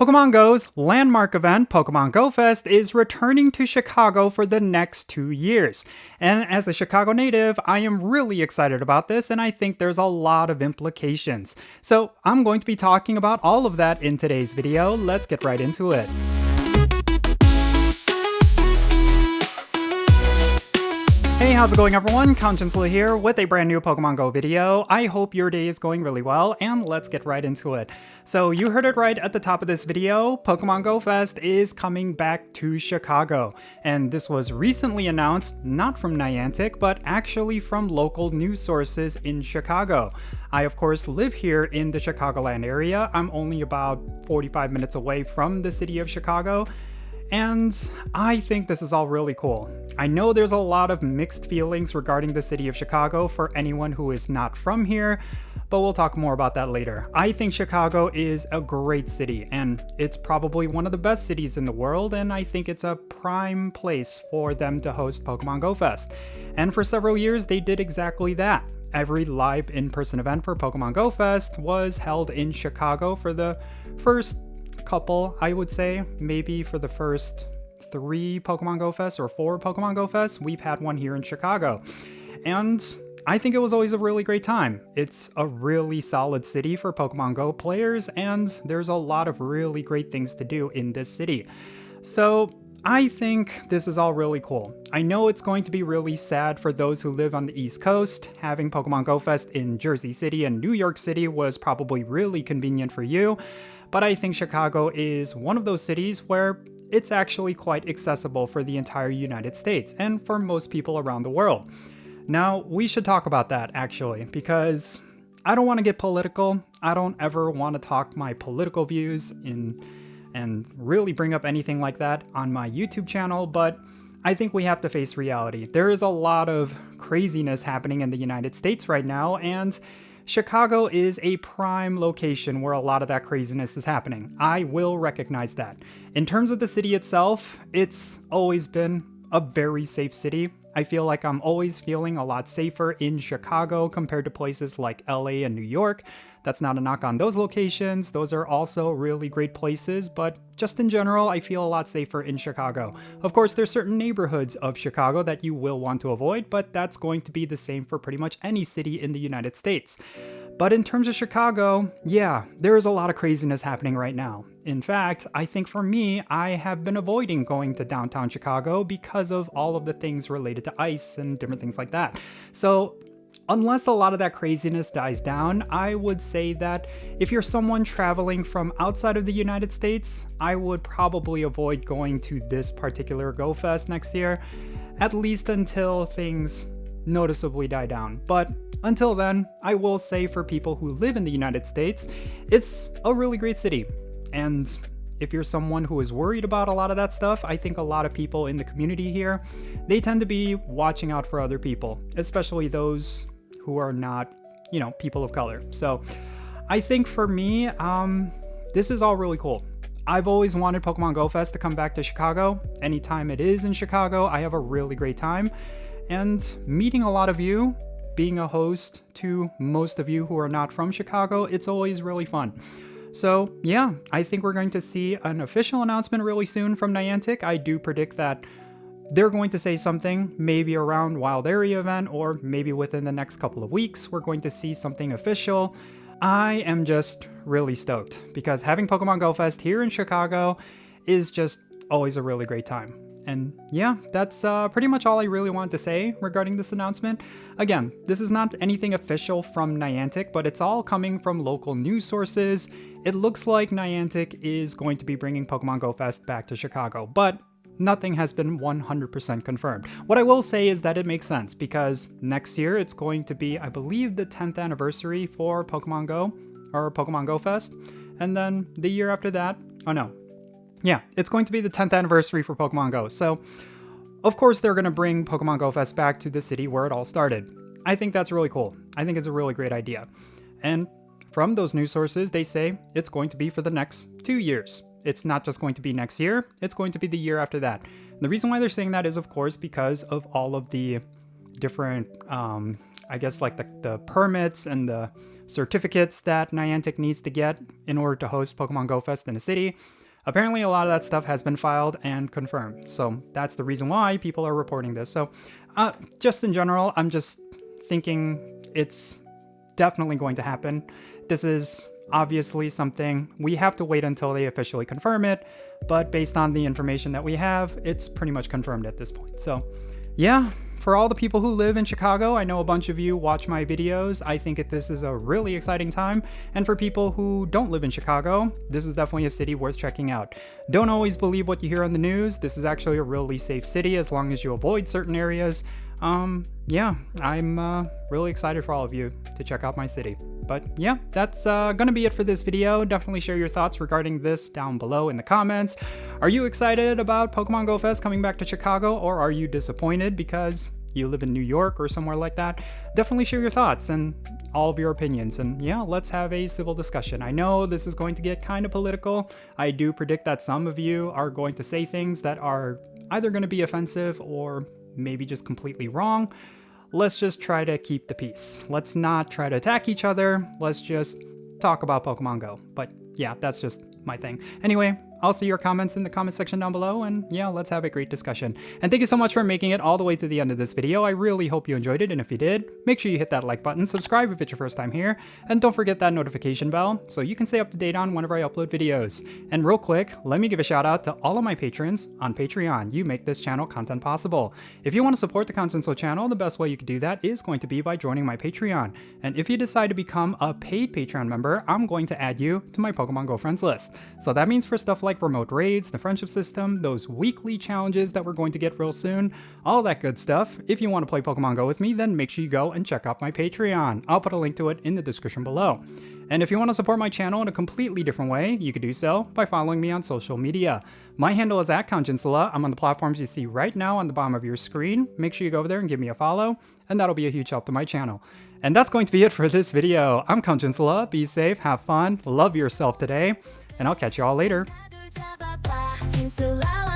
Pokemon Go's landmark event, Pokemon GO Fest, is returning to Chicago for the next 2 years. And as a Chicago native, I am really excited about this, and I think there's a lot of implications. So I'm going to be talking about all of that in today's video. Let's get right into it. Hey, how's it going everyone? Jinsula here with a brand new Pokemon Go video. I hope your day is going really well, and let's get right into it. So you heard it right at the top of this video, Pokemon GO Fest is coming back to Chicago. And this was recently announced, not from Niantic, but actually from local news sources in Chicago. I of course live here in the Chicagoland area. I'm only about 45 minutes away from the city of Chicago. And I think this is all really cool. I know there's a lot of mixed feelings regarding the city of Chicago for anyone who is not from here, but we'll talk more about that later. I think Chicago is a great city, and it's probably one of the best cities in the world, and I think it's a prime place for them to host Pokemon GO Fest. And for several years, they did exactly that. Every live in-person event for Pokemon GO Fest was held in Chicago for the first couple, I would say. Maybe for the first 3 Pokemon GO Fests or 4 Pokemon GO Fests, we've had one here in Chicago. And I think it was always a really great time. It's a really solid city for Pokemon Go players, and there's a lot of really great things to do in this city. So I think this is all really cool. I know it's going to be really sad for those who live on the East Coast. Having Pokemon GO Fest in Jersey City and New York City was probably really convenient for you, but I think Chicago is one of those cities where it's actually quite accessible for the entire United States and for most people around the world. Now, we should talk about that actually, because I don't want to get political. I don't ever want to talk my political views and really bring up anything like that on my YouTube channel, but I think we have to face reality. There is a lot of craziness happening in the United States right now, and Chicago is a prime location where a lot of that craziness is happening. I will recognize that. In terms of the city itself, it's always been a very safe city. I feel like I'm always feeling a lot safer in Chicago compared to places like LA and New York. That's not a knock on those locations. Those are also really great places, but just in general, I feel a lot safer in Chicago. Of course, there's certain neighborhoods of Chicago that you will want to avoid, but that's going to be the same for pretty much any city in the United States. But in terms of Chicago, yeah, there is a lot of craziness happening right now. In fact, I think for me, I have been avoiding going to downtown Chicago because of all of the things related to ICE and different things like that. So unless a lot of that craziness dies down, I would say that if you're someone traveling from outside of the United States, I would probably avoid going to this particular GO Fest next year, at least until things noticeably die down. But until then, I will say for people who live in the United States, it's a really great city. And if you're someone who is worried about a lot of that stuff, I think a lot of people in the community here, they tend to be watching out for other people, especially those who are not, people of color. So I think for me, this is all really cool. I've always wanted Pokemon GO Fest to come back to Chicago. Anytime it is in Chicago, I have a really great time. And meeting a lot of you, being a host to most of you who are not from Chicago, it's always really fun. So yeah, I think we're going to see an official announcement really soon from Niantic. I do predict that they're going to say something maybe around Wild Area event, or maybe within the next couple of weeks, we're going to see something official. I am just really stoked because having Pokemon GO Fest here in Chicago is just always a really great time. And yeah, that's pretty much all I really wanted to say regarding this announcement. Again, this is not anything official from Niantic, but it's all coming from local news sources. It looks like Niantic is going to be bringing Pokemon GO Fest back to Chicago, but nothing has been 100% confirmed. What I will say is that it makes sense because next year it's going to be, I believe, the 10th anniversary for Pokemon Go, or Pokemon GO Fest. And then the year after that, yeah, it's going to be the 10th anniversary for Pokemon Go. So, of course, they're going to bring Pokemon GO Fest back to the city where it all started. I think that's really cool. I think it's a really great idea. And from those news sources, they say it's going to be for the next 2 years. It's not just going to be next year, it's going to be the year after that. And the reason why they're saying that is, of course, because of all of the different, I guess like the permits and the certificates that Niantic needs to get in order to host Pokemon Go Fest in a city. Apparently a lot of that stuff has been filed and confirmed. So that's the reason why people are reporting this. So just in general, I'm just thinking it's definitely going to happen. This is obviously something we have to wait until they officially confirm it, but based on the information that we have, it's pretty much confirmed at this point. So yeah, for all the people who live in Chicago, I know a bunch of you watch my videos. I think this is a really exciting time. And for people who don't live in Chicago, this is definitely a city worth checking out. Don't always believe what you hear on the news. This is actually a really safe city as long as you avoid certain areas. Yeah, I'm really excited for all of you to check out my city. But yeah, that's gonna be it for this video. Definitely share your thoughts regarding this down below in the comments. Are you excited about Pokemon Go Fest coming back to Chicago, or are you disappointed because you live in New York or somewhere like that? Definitely share your thoughts and all of your opinions, and yeah, let's have a civil discussion. I know this is going to get kind of political. I do predict that some of you are going to say things that are either going to be offensive or maybe just completely wrong. Let's just try to keep the peace. Let's not try to attack each other. Let's just talk about Pokemon Go. But yeah, that's just my thing. Anyway, I'll see your comments in the comment section down below, and yeah, let's have a great discussion. And thank you so much for making it all the way to the end of this video. I really hope you enjoyed it, and if you did, make sure you hit that like button, subscribe if it's your first time here, and don't forget that notification bell so you can stay up to date on whenever I upload videos. And real quick, let me give a shout out to all of my patrons on Patreon. You make this channel content possible. If you want to support the Content channel, the best way you can do that is going to be by joining my Patreon. And if you decide to become a paid Patreon member, I'm going to add you to my Pokemon Go friends list. So that means for stuff like remote raids, the friendship system, those weekly challenges that we're going to get real soon, all that good stuff. If you want to play Pokemon Go with me, then make sure you go and check out my Patreon. I'll put a link to it in the description below. And if you want to support my channel in a completely different way, you could do so by following me on social media. My handle is @Jinsula. I'm on the platforms you see right now on the bottom of your screen. Make sure you go over there and give me a follow, and that'll be a huge help to my channel. And that's going to be it for this video. I'm Jinsula. Be safe, have fun, love yourself today, and I'll catch you all later. Jinsula.